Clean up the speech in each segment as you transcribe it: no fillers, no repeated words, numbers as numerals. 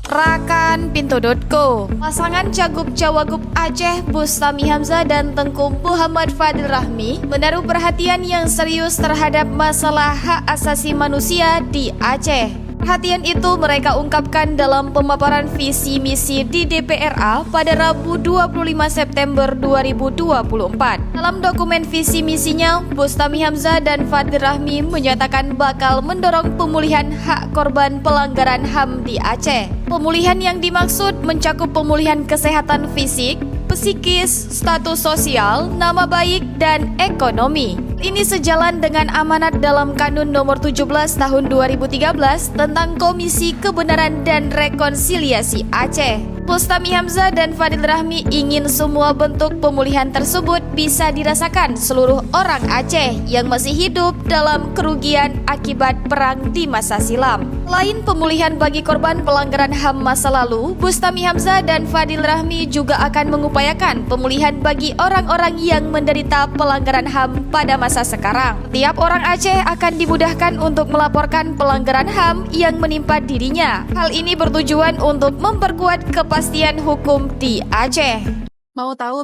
Rakan Pintu.co. Pasangan Cagup-Cawagup Aceh Bustami Hamzah dan Tengku Muhammad Fadil Rahmi menaruh perhatian yang serius terhadap masalah hak asasi manusia di Aceh. Perhatian itu mereka ungkapkan dalam pemaparan visi misi di DPRA pada Rabu 25 September 2024. Dalam dokumen visi misinya, Bustami Hamzah dan Fadil Rahmi menyatakan bakal mendorong pemulihan hak korban pelanggaran HAM di Aceh. Pemulihan yang dimaksud mencakup pemulihan kesehatan fisik, psikis, status sosial, nama baik, dan ekonomi. Ini sejalan dengan amanat dalam Kanun Nomor 17 Tahun 2013 tentang Komisi Kebenaran dan Rekonsiliasi Aceh. Bustami Hamzah dan Fadil Rahmi ingin semua bentuk pemulihan tersebut bisa dirasakan seluruh orang Aceh yang masih hidup dalam kerugian akibat perang di masa silam. Selain pemulihan bagi korban pelanggaran HAM masa lalu, Bustami Hamzah dan Fadil Rahmi juga akan mengupayakan pemulihan bagi orang-orang yang menderita pelanggaran HAM pada masa sekarang. Setiap orang Aceh akan dimudahkan untuk melaporkan pelanggaran HAM yang menimpa dirinya. Hal ini bertujuan untuk memperkuat kepastian hukum di Aceh. Mau tahu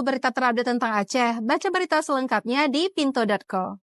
berita terupdate tentang Aceh? Baca berita selengkapnya di Pintu.co.